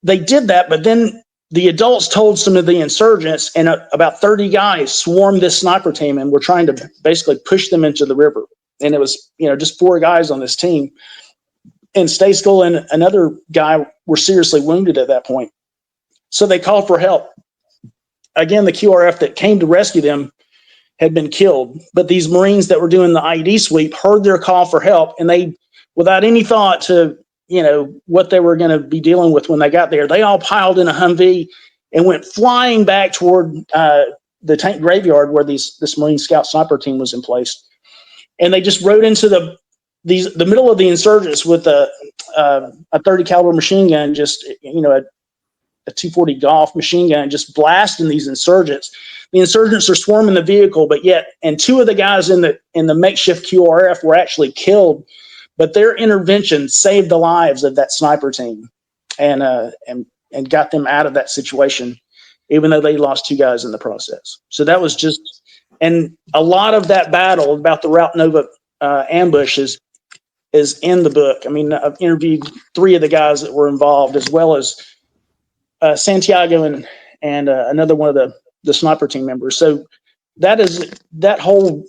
they did that, but then the adults told some of the insurgents, and about 30 guys swarmed this sniper team and were trying to basically push them into the river. And it was, just 4 guys on this team. And Stayskull and another guy were seriously wounded at that point. So they called for help. Again, the QRF that came to rescue them had been killed, but these Marines that were doing the IED sweep heard their call for help, and they, without any thought to what they were going to be dealing with when they got there, they all piled in a Humvee and went flying back toward the tank graveyard where this Marine Scout sniper team was in place. And they just rode into the middle of the insurgents with a 30 caliber machine gun, just a 240 Golf machine gun, just blasting these insurgents. The insurgents are swarming the vehicle, and 2 of the guys in the makeshift QRF were actually killed. But their intervention saved the lives of that sniper team, and got them out of that situation, even though they lost 2 guys in the process. So that was just, and a lot of that battle about the Route Nova ambush is in the book. I mean, I've interviewed 3 of the guys that were involved, as well as Santiago and another one of the sniper team members. So that whole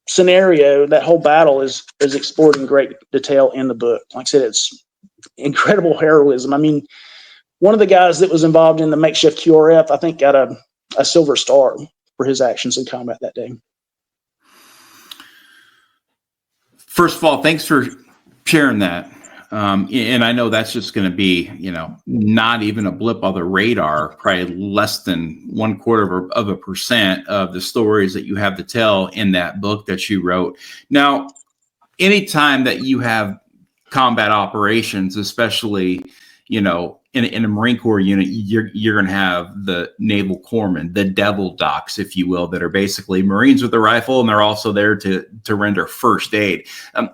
scenario, that whole battle is explored in great detail in the book. Like I said, it's incredible heroism. I mean, one of the guys that was involved in the makeshift QRF, I think, got a Silver Star for his actions in combat that day. First of all, thanks for sharing that. And I know that's just going to be, not even a blip on the radar, probably less than 0.25% of the stories that you have to tell in that book that you wrote. Now, anytime that you have combat operations, especially, in a Marine Corps unit, you're going to have the naval corpsmen, the devil docs, if you will, that are basically Marines with a rifle, and they're also there to render first aid.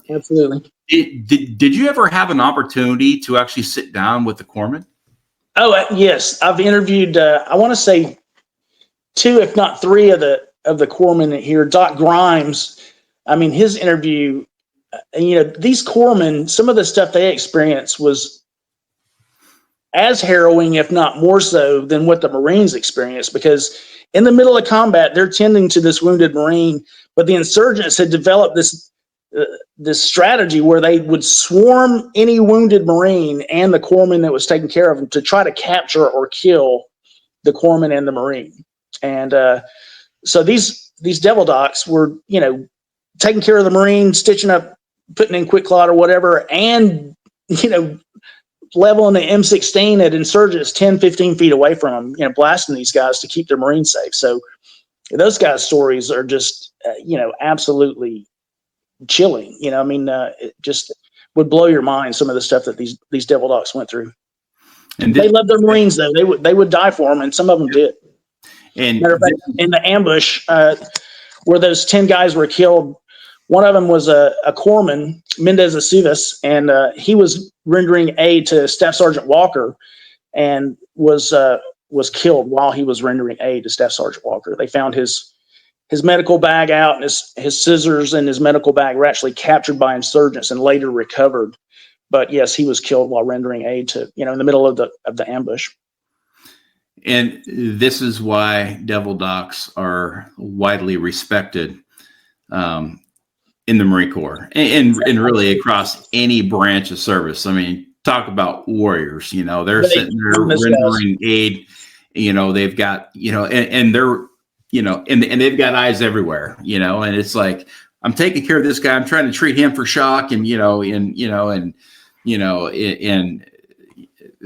Absolutely. Did you ever have an opportunity to actually sit down with the corpsmen? Oh, yes. I've interviewed, I want to say 2, if not 3 of the corpsmen here. Doc Grimes, I mean, his interview, these corpsmen, some of the stuff they experienced was as harrowing, if not more so, than what the Marines experienced, because in the middle of combat, they're tending to this wounded Marine, but the insurgents had developed this strategy where they would swarm any wounded Marine and the corpsman that was taking care of them to try to capture or kill the corpsman and the Marine. And so these devil docs were, taking care of the Marine, stitching up, putting in quick clot or whatever, and, leveling the M16 at insurgents 10, 15 feet away from them, blasting these guys to keep their Marines safe. So those guys' stories are just, absolutely chilling. It just would blow your mind, some of the stuff that these devil docs went through. And they loved their Marines, though. They would die for them, and some of them did. And matter of fact, in the ambush where those 10 guys were killed, one of them was a corpsman, Mendez Acivas, and he was rendering aid to Staff Sergeant Walker, and was killed while he was rendering aid to Staff Sergeant Walker. They found his medical bag out, and his scissors and his medical bag were actually captured by insurgents and later recovered. But yes, he was killed while rendering aid to, in the middle of the ambush. And this is why devil docs are widely respected in the Marine Corps and really across any branch of service. I mean, talk about warriors, they're sitting there rendering aid, they've got, and they're, and they've got eyes everywhere, and it's like, I'm taking care of this guy. I'm trying to treat him for shock and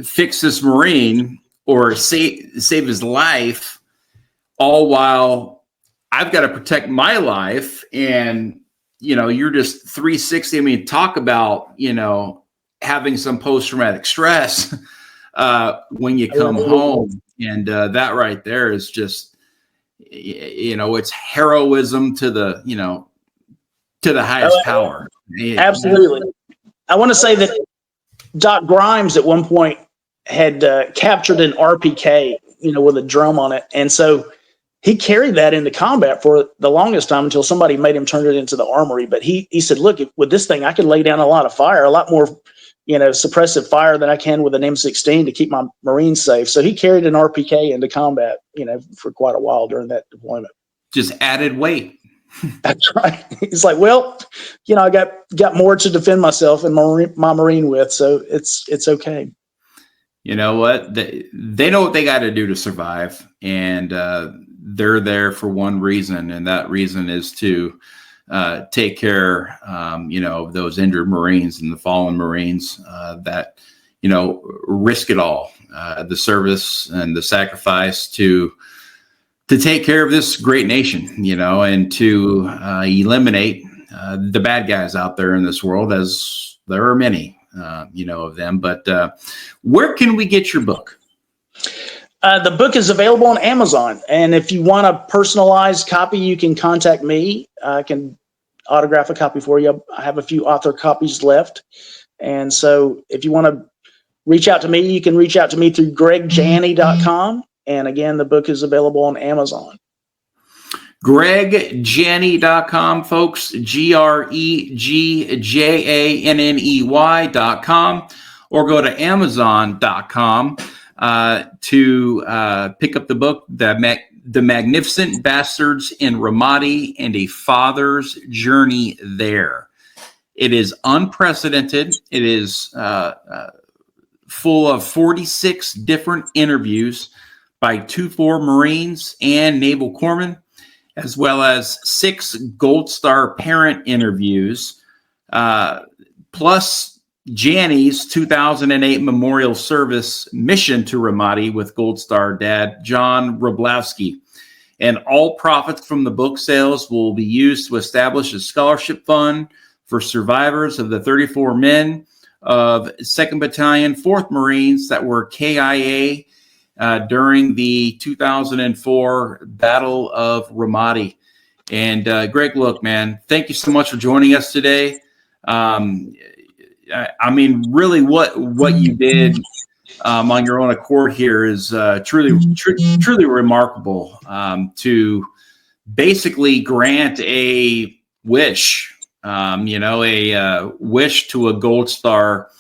fix this Marine or save his life, all while I've got to protect my life. And, you're just 360. I mean, talk about, having some post-traumatic stress. when you come home. And that right there is just, it's heroism to the, to the highest power. Absolutely. I want to say that Doc Grimes at one point had captured an RPK, with a drum on it. And so he carried that into combat for the longest time until somebody made him turn it into the armory. But he said, look, with this thing, I can lay down a lot of fire, a lot more, suppressive fire than I can with an M16 to keep my Marines safe. So he carried an RPK into combat, for quite a while during that deployment. Just added weight. That's right. He's like, well, I got more to defend myself and my Marine with, so it's okay. You know what? They know what they got to do to survive, and they're there for one reason, and that reason is to take care, of those injured Marines and the fallen Marines that, risk it all, the service and the sacrifice to take care of this great nation, and to eliminate the bad guys out there in this world, as there are many, of them. But where can we get your book? The book is available on Amazon. And if you want a personalized copy, you can contact me. I can autograph a copy for you. I have a few author copies left. And so if you want to reach out to me, you can reach out to me through gregjanney.com. And again, the book is available on Amazon. gregjanney.com, folks, GREGJANNEY.com, or go to Amazon.com to pick up the book, The Magnificent Bastards in Ramadi and a Father's Journey There. It is unprecedented. It is full of 46 different interviews by 2-4 Marines and Naval Corpsmen, as well as 6 Gold Star parent interviews, plus Janney's 2008 Memorial Service mission to Ramadi with Gold Star dad, John Wroblewski. And all profits from the book sales will be used to establish a scholarship fund for survivors of the 34 men of 2nd Battalion, 4th Marines that were KIA during the 2004 Battle of Ramadi. And Greg, look, man, thank you so much for joining us today. I mean, really what you did on your own accord here is truly remarkable, to basically grant a wish, a wish to a Gold Star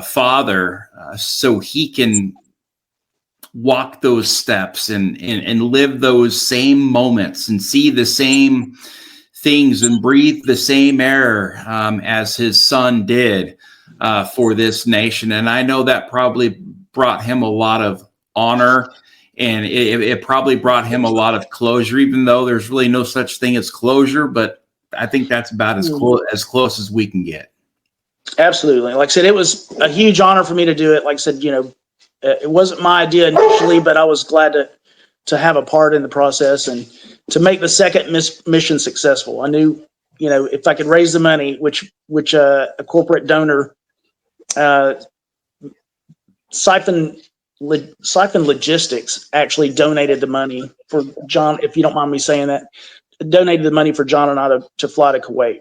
father, so he can walk those steps and live those same moments and see the same things and breathe the same air as his son did for this nation. And I know that probably brought him a lot of honor, and it probably brought him a lot of closure, even though there's really no such thing as closure. But I think that's about as close as we can get. Absolutely. Like I said, it was a huge honor for me to do it. Like I said, it wasn't my idea initially, but I was glad to have a part in the process and to make the second mission successful. I knew, if I could raise the money, which a corporate donor, Siphon Logistics, actually donated the money for John, if you don't mind me saying that, donated the money for John and I to fly to Kuwait.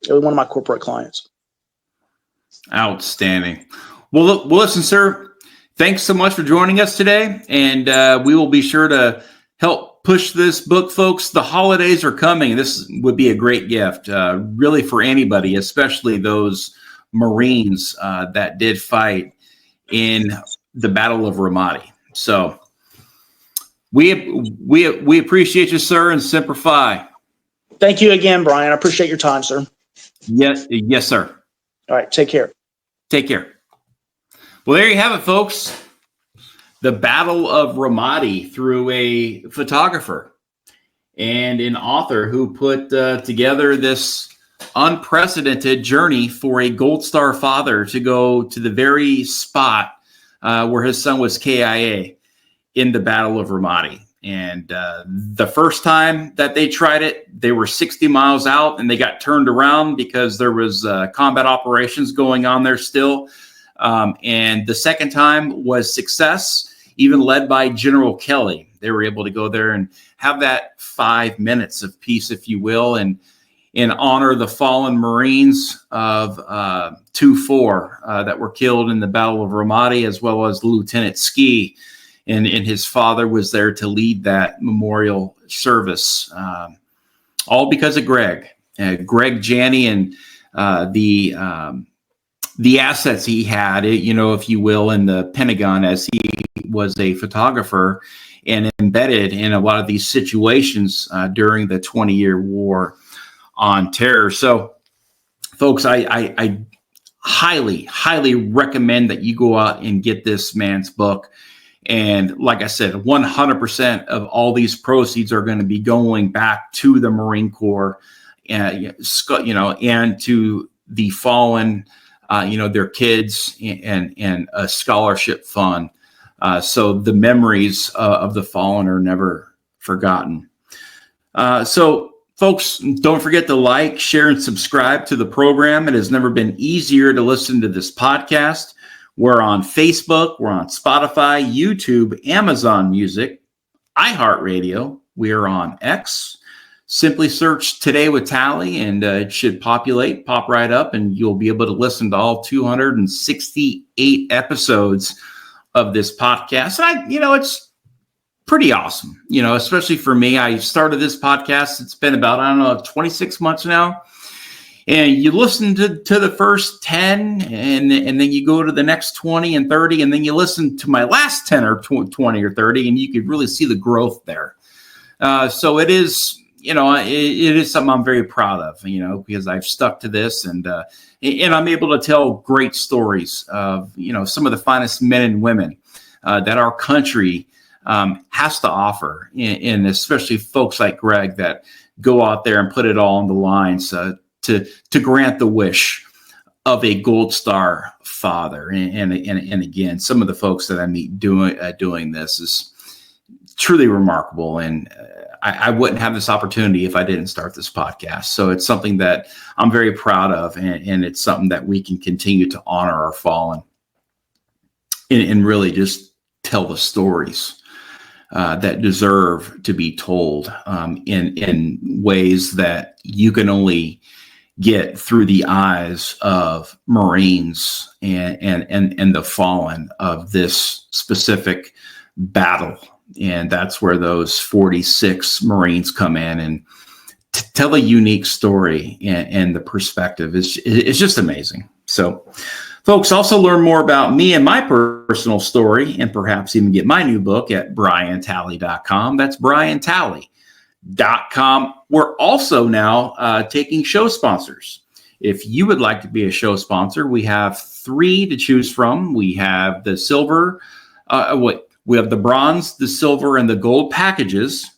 It was one of my corporate clients. Outstanding. Well, listen, sir. Thanks so much for joining us today, and we will be sure to help push this book, folks. The holidays are coming. This would be a great gift, really, for anybody, especially those Marines that did fight in the Battle of Ramadi. So we appreciate you, sir, and Semper Fi. Thank you again, Brian. I appreciate your time, sir. Yes, sir. All right, take care. Take care. Well, there you have it, folks. The Battle of Ramadi through a photographer and an author who put together this unprecedented journey for a Gold Star father to go to the very spot where his son was KIA in the Battle of Ramadi. And the first time that they tried it, they were 60 miles out and they got turned around because there was combat operations going on there still. And the second time was success, even led by General Kelly. They were able to go there and have that 5 minutes of peace, if you will, and honor the fallen Marines of 2-4 that were killed in the Battle of Ramadi, as well as Lieutenant Ski. And his father was there to lead that memorial service, all because of Greg Janney, and the assets he had, if you will, in the Pentagon, as he was a photographer and embedded in a lot of these situations during the 20-year war on terror. So, folks, I highly, highly recommend that you go out and get this man's book. And like I said, 100% of all these proceeds are going to be going back to the Marine Corps, and to the fallen, their kids, and a scholarship fund. So the memories of the fallen are never forgotten. So, folks, don't forget to like, share, and subscribe to the program. It has never been easier to listen to this podcast. We're on Facebook, we're on Spotify, YouTube, Amazon Music, iHeartRadio. We're on X. Simply search Today with Tally, and it should pop right up, and you'll be able to listen to all 268 episodes of this podcast. And it's pretty awesome, especially for me. I started this podcast. It's been about, 26 months now. And you listen to the first 10, and then you go to the next 20 and 30, and then you listen to my last 10 or 20 or 30, and you could really see the growth there. So it is, it is something I'm very proud of, because I've stuck to this, and I'm able to tell great stories of, some of the finest men and women that our country has to offer, and especially folks like Greg that go out there and put it all on the line. So to grant the wish of a Gold Star father. And again, some of the folks that I meet doing this is truly remarkable. And I wouldn't have this opportunity if I didn't start this podcast. So it's something that I'm very proud of. And it's something that we can continue to honor our fallen and really just tell the stories that deserve to be told in ways that you can only get through the eyes of Marines and the fallen of this specific battle. And that's where those 46 Marines come in and tell a unique story, and the perspective is just amazing. So, folks, also learn more about me and my personal story, and perhaps even get my new book at briantally.com. That's briantally.com. We're also now taking show sponsors. If you would like to be a show sponsor, we have 3 to choose from. We have the silver, we have the bronze, the silver, and the gold packages.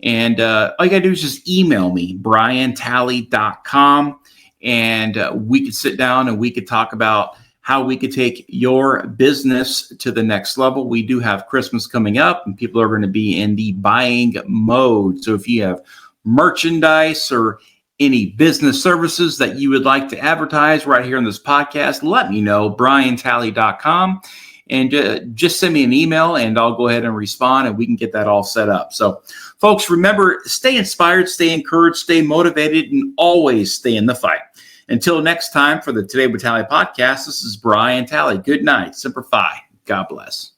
And all you gotta do is just email me, briantally.com, and we could sit down and we could talk about how we could take your business to the next level. We do have Christmas coming up, and people are going to be in the buying mode. So if you have merchandise or any business services that you would like to advertise right here on this podcast, let me know, briantally.com, and just send me an email, and I'll go ahead and respond, and we can get that all set up. So, folks, remember, stay inspired, stay encouraged, stay motivated, and always stay in the fight. Until next time, for the Today with Tally podcast, this is Brian Tally. Good night. Semper Fi. God bless.